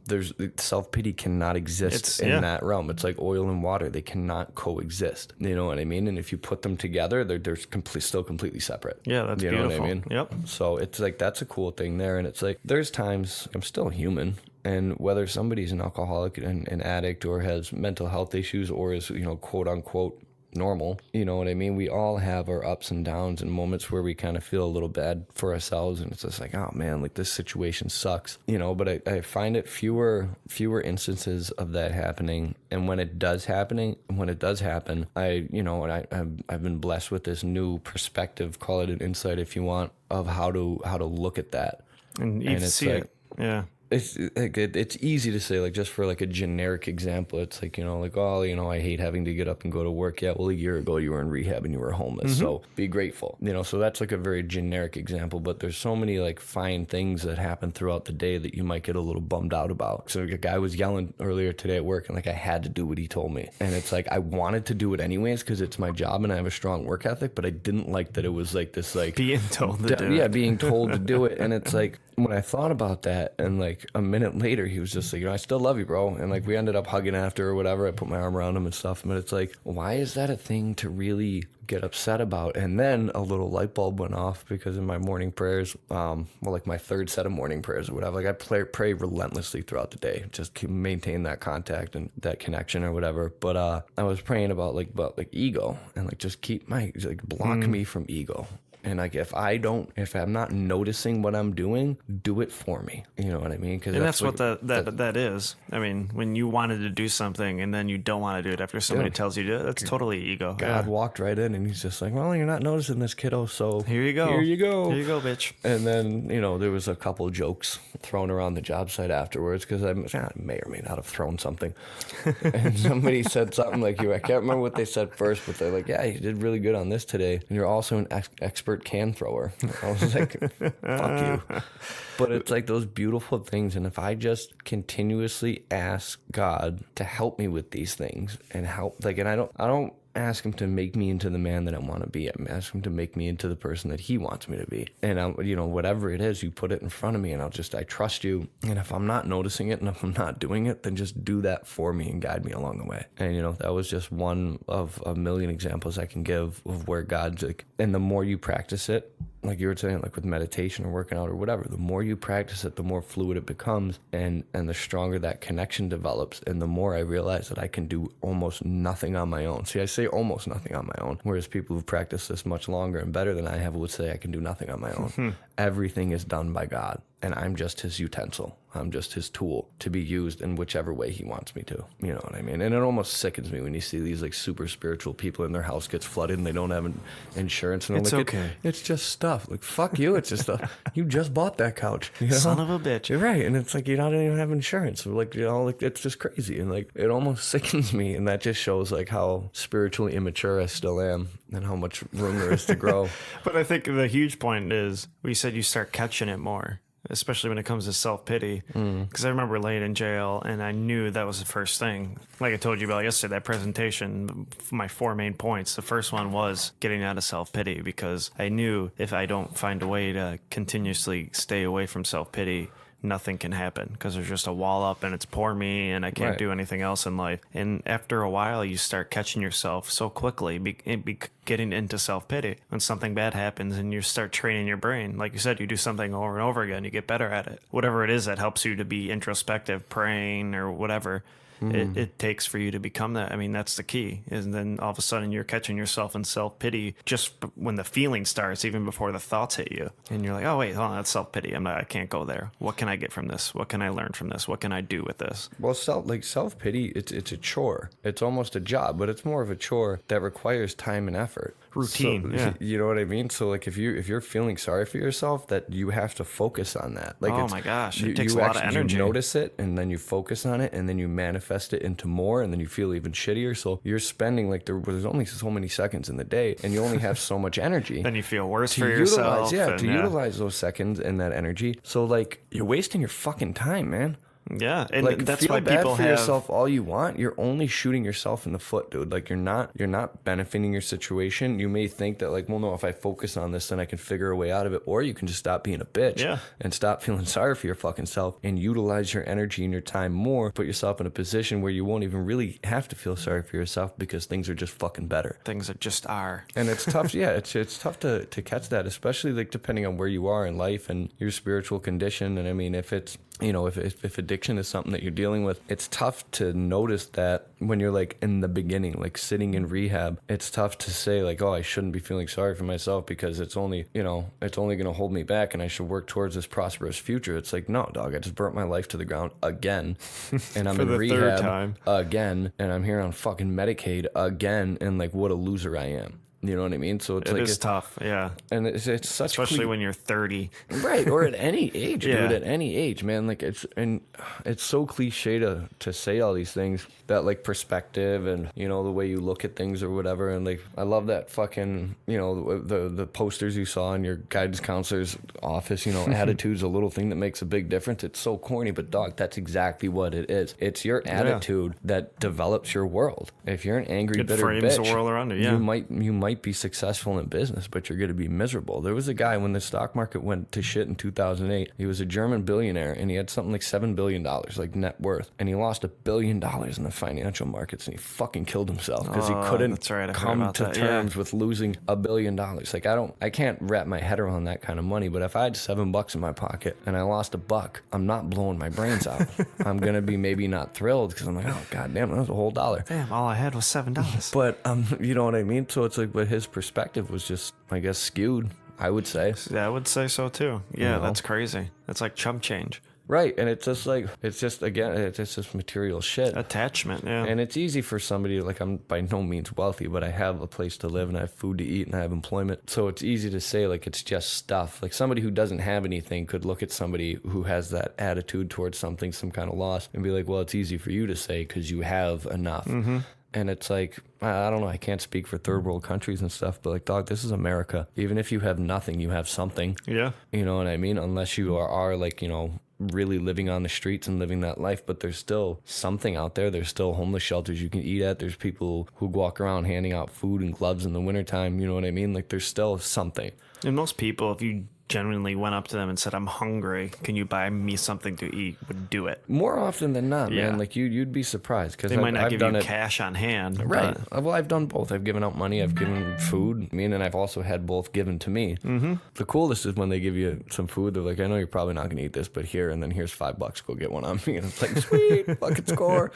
self-pity cannot exist in that realm. It's like oil and water. They cannot coexist. You know what I mean? And if you put them together, they're still completely separate. Yeah, that's beautiful. You know what I mean? Yep. So it's like, that's a cool thing there. And it's like, there's times I'm still human. And whether somebody's an alcoholic, an addict, or has mental health issues, or is, quote unquote normal, you know what I mean? We all have our ups and downs and moments where we kind of feel a little bad for ourselves. And it's just like, oh man, like this situation sucks, but I find it fewer instances of that happening. And when it does happen, I've been blessed with this new perspective, call it an insight if you want, of how to look at that. And it's see like, it. Yeah. It's easy to say, like, just for like a generic example, it's like, I hate having to get up and go to work. Yeah, well, a year ago you were in rehab and you were homeless, so be grateful. So that's like a very generic example, but there's so many like fine things that happen throughout the day that you might get a little bummed out about. So like, a guy was yelling earlier today at work, and like I had to do what he told me, and it's like I wanted to do it anyways because it's my job and I have a strong work ethic, but I didn't like that it was like this like being told to do it. Yeah, being told to do it. And it's like, when I thought about that, and like a minute later he was just like, I still love you, bro. And like we ended up hugging after or whatever. I put my arm around him and stuff. But it's like, why is that a thing to really get upset about? And then a little light bulb went off, because in my morning prayers, like my third set of morning prayers or whatever, like I pray relentlessly throughout the day, just to maintain that contact and that connection or whatever. But I was praying about ego, and like just keep block me from ego. And like, if I'm not noticing what I'm doing, do it for me. You know what I mean? And that's what that is. I mean, when you wanted to do something and then you don't want to do it after somebody tells you to do it, that's totally ego. God walked right in and he's just like, well, you're not noticing this, kiddo, so here you go. Here you go. Here you go, bitch. And then, there was a couple jokes thrown around the job site afterwards because I may or may not have thrown something. And somebody said something like, I can't remember what they said first, but they're like, yeah, you did really good on this today. And you're also an expert can thrower. I was like, fuck you. But it's like those beautiful things. And if I just continuously ask God to help me with these things and and I don't ask him to make me into the man that I want to be. I ask him to make me into the person that he wants me to be. And whatever it is, you put it in front of me and I trust you. And if I'm not noticing it and if I'm not doing it, then just do that for me and guide me along the way. And that was just one of a million examples I can give of where God's like, and the more you practice it, like you were saying, like with meditation or working out or whatever, the more you practice it, the more fluid it becomes and the stronger that connection develops. And the more I realize that I can do almost nothing on my own. See, I say almost nothing on my own, whereas people who've practiced this much longer and better than I have would say I can do nothing on my own. Everything is done by God, and I'm just his utensil. I'm just his tool to be used in whichever way he wants me to. You know what I mean? And it almost sickens me when you see these like super spiritual people and their house gets flooded and they don't have insurance. And it's like, okay. It's just stuff. Like, fuck you. It's just stuff. You just bought that couch. Son of a bitch. You're right. And it's like, you don't even have insurance. So like, it's just crazy. And like, it almost sickens me. And that just shows like how spiritually immature I still am and how much room there is to grow. But I think the huge point is we said you start catching it more, especially when it comes to self-pity. Because I remember laying in jail and I knew that was the first thing. Like I told you about yesterday, that presentation, my 4 main points. The first one was getting out of self-pity, because I knew if I don't find a way to continuously stay away from self-pity, nothing can happen, because there's just a wall up and it's poor me and I can't do anything else in life. And after a while, you start catching yourself so quickly, getting into self-pity when something bad happens, and you start training your brain. Like you said, you do something over and over again, you get better at it. Whatever it is that helps you to be introspective, praying or whatever. It takes for you to become that. I mean, that's the key. And then all of a sudden you're catching yourself in self-pity just when the feeling starts, even before the thoughts hit you. And you're like, oh, wait, hold on, that's self-pity. I can't go there. What can I get from this? What can I learn from this? What can I do with this? Well, self-pity, it's a chore. It's almost a job, but it's more of a chore that requires time and effort. Routine, so, you know what I mean? So like if you're feeling sorry for yourself, that you have to focus on that. Like, oh my gosh, it takes a lot of energy. You notice it, and then you focus on it, and then you manifest it into more, and then you feel even shittier. So you're spending like there's only so many seconds in the day, and you only have so much energy. Then you feel worse for yourself. Utilize those seconds and that energy. So like you're wasting your fucking time, man. Yeah, and like, that's feel why bad people for have yourself all you want. You're only shooting yourself in the foot, dude. Like you're not benefiting your situation. You may think that like, well, no, if I focus on this, then I can figure a way out of it. Or you can just stop being a bitch and stop feeling sorry for your fucking self and utilize your energy and your time more. Put yourself in a position where you won't even really have to feel sorry for yourself, because things are just fucking better. Things are just are. And it's tough. Yeah, it's tough to catch that, especially like depending on where you are in life and your spiritual condition. And I mean, if it's if addiction is something that you're dealing with, it's tough to notice that when you're like in the beginning, like sitting in rehab. It's tough to say like, oh, I shouldn't be feeling sorry for myself because it's only going to hold me back and I should work towards this prosperous future. It's like, no, dog, I just burnt my life to the ground again, and I'm in rehab again, and I'm here on fucking Medicaid again, and like what a loser I am. You know what I mean? So it's tough, yeah. And it's such, especially when you're 30, right? Or at any age, dude. At any age, man. Like it's so cliche to say all these things, that like perspective and the way you look at things or whatever. And like I love that fucking the posters you saw in your guidance counselor's office. Attitude's a little thing that makes a big difference. It's so corny, but dog, that's exactly what it is. It's your attitude that develops your world. If you're an angry, bitter frames bitch, the world around it. Yeah, you might be successful in business, but you're going to be miserable. There was a guy when the stock market went to shit in 2008. He was a German billionaire, and he had something like $7 billion like net worth, and he lost $1 billion in the financial markets, and he fucking killed himself because he couldn't come to terms with losing $1 billion. Like I can't wrap my head around that kind of money. But if I had $7 in my pocket and I lost $1, I'm not blowing my brains out. I'm gonna be maybe not thrilled because I'm like, oh god damn, that was a whole dollar. Damn, all I had was $7. But you know what I mean? So it's like, but his perspective was just, I guess, skewed. I would say. Yeah, I would say so too. Yeah, that's crazy. That's like chump change. Right, and it's just like, it's just material shit. Attachment, yeah. And it's easy for somebody, like, I'm by no means wealthy, but I have a place to live and I have food to eat and I have employment. So it's easy to say, like, it's just stuff. Like, somebody who doesn't have anything could look at somebody who has that attitude towards something, some kind of loss, and be like, well, it's easy for you to say because you have enough. Mm-hmm. And it's like, I don't know, I can't speak for third world countries and stuff, but like, dog, this is America. Even if you have nothing, you have something. Yeah. You know what I mean? Unless you are like, you know, really living on the streets and living that life, but there's still something out there. There's still homeless shelters you can eat at. There's people who walk around handing out food and gloves in the wintertime. You know what I mean? Like, there's still something. And most people, if you genuinely went up to them and said, I'm hungry, can you buy me something to eat, would do it. More often than not, man. Like, you'd be surprised. Cause they might not I've give done you it. Cash on hand. Right. Well, I've done both. I've given out money. I've given food. I mean, and I've also had both given to me. Mm-hmm. The coolest is when they give you some food. They're like, I know you're probably not going to eat this, but here, and then here's $5. Go get one on me. And it's like, sweet, fucking score.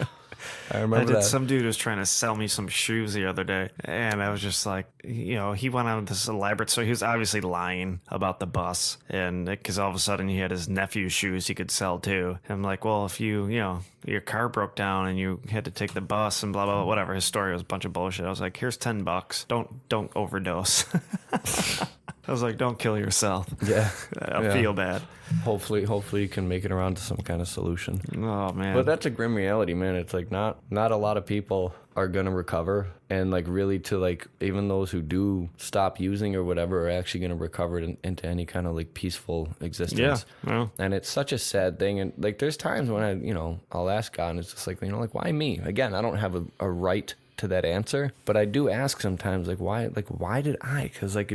I remember that. Some dude was trying to sell me some shoes the other day, and I was just like, you know, he went on this elaborate, so he was obviously lying about the bus, and because all of a sudden he had his nephew's shoes he could sell too. And I'm like, well, if you know, your car broke down and you had to take the bus and blah, blah, blah, whatever. His story was a bunch of bullshit. I was like, here's $10. Don't overdose. I was like, don't kill yourself. Yeah. I feel bad. Hopefully you can make it around to some kind of solution. Oh, man. But that's a grim reality, man. It's like not a lot of people are going to recover. And like really to like, even those who do stop using or whatever are actually going to recover into any kind of like peaceful existence. Yeah. And it's such a sad thing. And like, there's times when I'll ask God and it's just like, like, why me? Again, I don't have a right to that answer, but I do ask sometimes, like, why did I? Because like,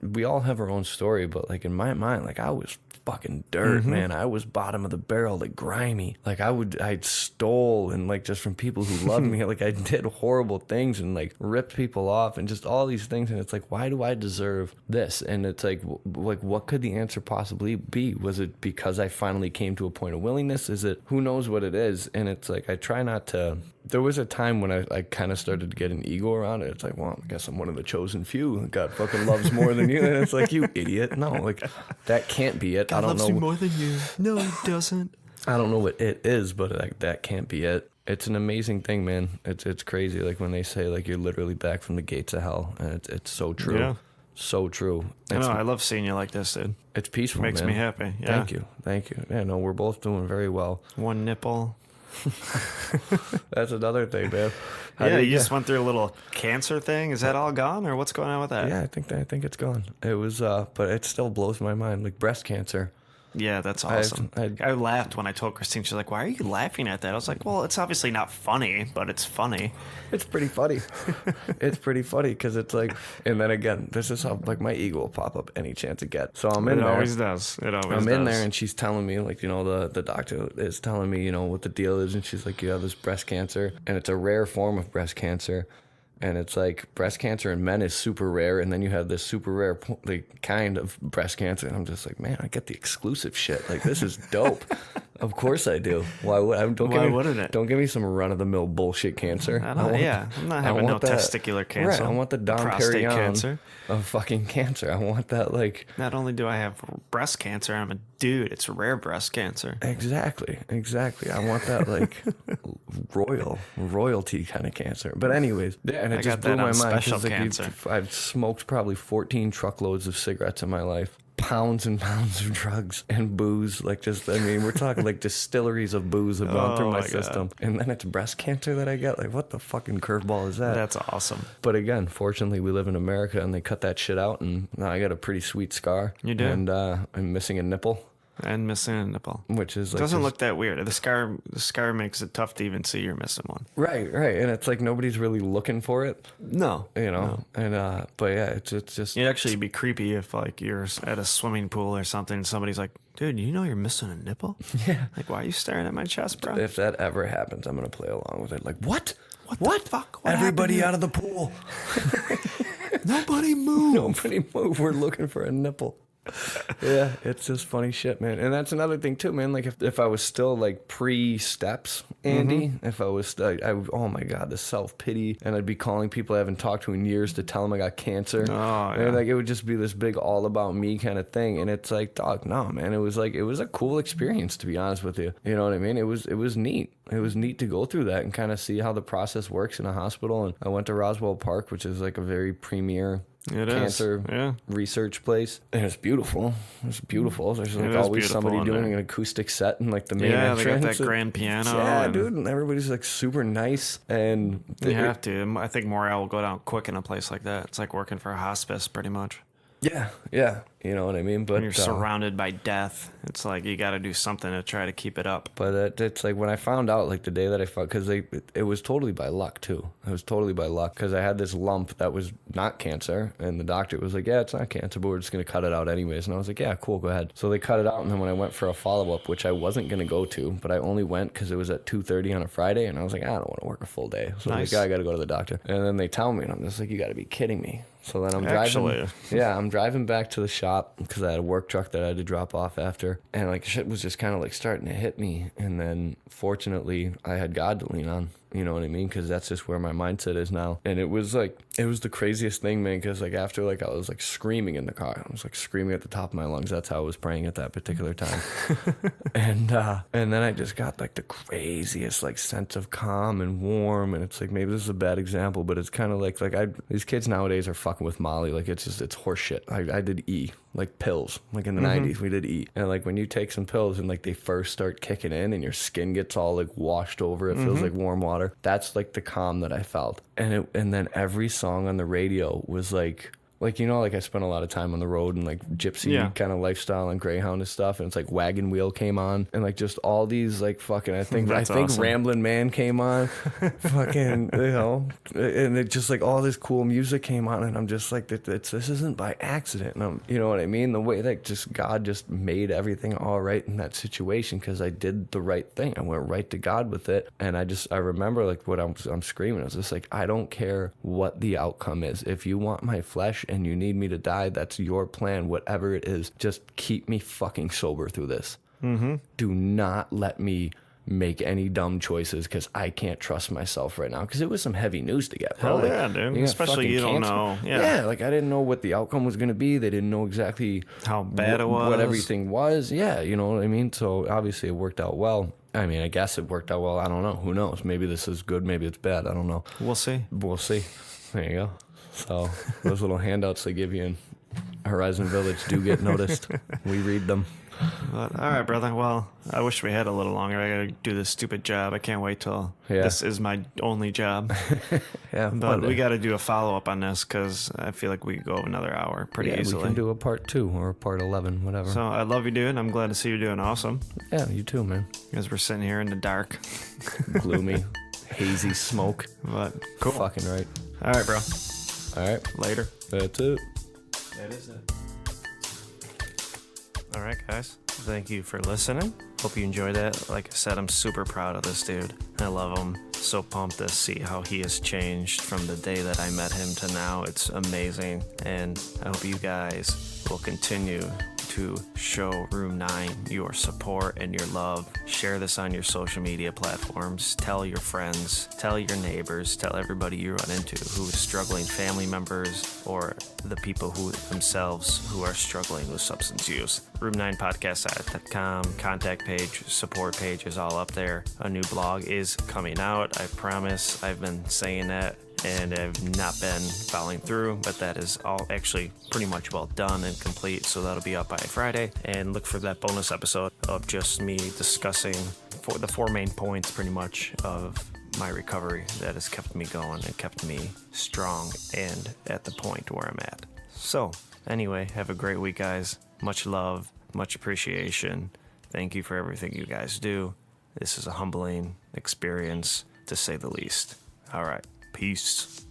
we all have our own story, but like in my mind, like I was fucking dirt, man. I was bottom of the barrel, like grimy. Like I stole and like just from people who loved me. Like I did horrible things and like ripped people off and just all these things. And it's like, why do I deserve this? And it's like what could the answer possibly be? Was it because I finally came to a point of willingness? Is it, who knows what it is? And it's like, I try not to. There was a time when I kind of started to get an ego around it. It's like, well, I guess I'm one of the chosen few. God fucking loves more than you. And it's like, you idiot. No, like, that can't be it. God I don't loves know. you more than you. No, he doesn't. I don't know what it is, but like, that can't be it. It's an amazing thing, man. It's crazy. Like when they say, like, you're literally back from the gates of hell. And it's so true. Yeah. So true. I know. I love seeing you like this, dude. It's peaceful, Makes man. me happy. Yeah. Thank you. Yeah, no, we're both doing very well. One nipple. That's another thing, man. You just went through a little cancer thing. Is that all gone, or what's going on with that? Yeah, I think it's gone. It was, but it still blows my mind. Like breast cancer. Yeah, that's awesome. I laughed when I told Christine. She's like, "Why are you laughing at that?" I was like, "Well, it's obviously not funny, but it's funny." It's pretty funny. It's pretty funny because it's like, and then again, this is how like my ego will pop up any chance it gets. So I'm in there. It always does. I'm in there, and she's telling me, like, the doctor is telling me, what the deal is, and she's like, you have this breast cancer, and it's a rare form of breast cancer. And it's like breast cancer in men is super rare, and then you have this super rare like kind of breast cancer. And I'm just like, man, I get the exclusive shit. Like this is dope. Of course I do. Why wouldn't it? Don't give me some run of the mill bullshit cancer. I'm not having no testicular cancer. Right. I want the Dom Perignon cancer of fucking cancer. I want that like. Not only do I have breast cancer, I'm a dude. It's rare breast cancer. Exactly. I want that like royalty kind of cancer. But anyways, yeah, and it just blew my mind because like, I've smoked probably 14 truckloads of cigarettes in my life. Pounds and pounds of drugs and booze, like just, I mean, we're talking like distilleries of booze have gone through my system. And then it's breast cancer that I get. Like, what the fucking curveball is that? That's awesome. But again, fortunately, we live in America and they cut that shit out. And now I got a pretty sweet scar. You do? And I'm missing a nipple. And missing a nipple. Which is like... Doesn't look that weird. The scar makes it tough to even see you're missing one. Right. And it's like nobody's really looking for it. No. No. And, but yeah, it's just... It'd actually be creepy if like you're at a swimming pool or something and somebody's like, dude, you're missing a nipple? Yeah. Like, why are you staring at my chest, bro? If that ever happens, I'm going to play along with it. Like, what? What the fuck? What Everybody out of the pool. Nobody move. Nobody move. We're looking for a nipple. Yeah, it's just funny shit, man. And that's another thing too, man. Like if I was still like pre-steps, Andy, if I was, oh my God, the self-pity, and I'd be calling people I haven't talked to in years to tell them I got cancer. Oh, yeah. And like it would just be this big all about me kind of thing. And it's like, dog, no, man. It was a cool experience, to be honest with you. You know what I mean? It was neat. It was neat to go through that and kind of see how the process works in a hospital. And I went to Roswell Park, which is like a very premier cancer research place, and it's beautiful. It's beautiful. There's like always somebody doing an acoustic set in like the main entrance. Yeah, they got that grand piano. Yeah, dude, and everybody's like super nice, and you have to. I think morale will go down quick in a place like that. It's like working for a hospice, pretty much. Yeah, you know what I mean? But when you're surrounded by death, it's like you got to do something to try to keep it up. But it's like when I found out, like the day that I found, because it was totally by luck too. It was totally by luck because I had this lump that was not cancer, and the doctor was like, yeah, it's not cancer, but we're just going to cut it out anyways. And I was like, yeah, cool, go ahead. So they cut it out, and then when I went for a follow-up, which I wasn't going to go to, but I only went because it was at 2:30 on a Friday, and I was like, I don't want to work a full day. So I was like, I got to go to the doctor. And then they tell me, and I'm just like, you got to be kidding me. So then I'm driving back to the shop because I had a work truck that I had to drop off after. And like shit was just kind of like starting to hit me. And then fortunately I had God to lean on. You know what I mean? Because that's just where my mindset is now. And it was the craziest thing, man. Because like after like I was like screaming in the car. I was like screaming at the top of my lungs. That's how I was praying at that particular time. and then I just got like the craziest like sense of calm and warm. And it's like maybe this is a bad example, but it's kind of like these kids nowadays are fucking with Molly. Like it's horse shit. I did E, like pills. Like in the 90s we did E. And like when you take some pills and like they first start kicking in and your skin gets all like washed over, it feels like warm water. That's like the calm that I felt. And then every song on the radio was like you know, like I spent a lot of time on the road and like gypsy kind of lifestyle and Greyhound and stuff, and it's like Wagon Wheel came on and like just all these like fucking I think awesome. Ramblin' Man came on, fucking you know, and it just like all this cool music came on, and I'm just like this isn't by accident, and I'm, you know what I mean, the way that just God just made everything all right in that situation because I did the right thing. I went right to God with it, and I remember like what I'm screaming. I was just like, I don't care what the outcome is. If you want my flesh and you need me to die, that's your plan, whatever it is. Just keep me fucking sober through this. Do not let me make any dumb choices because I can't trust myself right now, because it was some heavy news to get, bro. Hell yeah, dude. Especially you don't know. Yeah, like I didn't know what the outcome was going to be. They didn't know exactly how bad it was, what everything was. Yeah, you know what I mean? So obviously it worked out well. I mean, I guess it worked out well. I don't know. Who knows? Maybe this is good. Maybe it's bad. I don't know. We'll see. There you go. So those little handouts they give you in Horizon Village do get noticed. We read them. But, all right, brother. Well, I wish we had a little longer. I gotta do this stupid job. I can't wait till this is my only job. But we got to do a follow-up on this because I feel like we could go another hour pretty easily. We can do a part 2 or a part 11, whatever. So I love you, dude. I'm glad to see you doing awesome. Yeah, you too, man. As we're sitting here in the dark. Gloomy, hazy smoke. But cool. Fucking right. All right, bro. All right. Later. That's it. That is it. All right, guys. Thank you for listening. Hope you enjoyed that. Like I said, I'm super proud of this dude. I love him. So pumped to see how he has changed from the day that I met him to now. It's amazing. And I hope you guys will continue to show Room 9 your support and your love. Share this on your social media platforms. Tell your friends, tell your neighbors, tell everybody you run into who is struggling, family members, or the people who themselves who are struggling with substance use. Room9podcast.com, contact page, support page is all up there. A new blog is coming out. I promise. I've been saying that and I've not been following through, but that is all actually pretty much well done and complete, so that'll be up by Friday. And look for that bonus episode of just me discussing the 4 main points pretty much of my recovery that has kept me going and kept me strong and at the point where I'm at. So anyway, have a great week, guys. Much love, much appreciation. Thank you for everything you guys do. This is a humbling experience, to say the least. All right. Peace.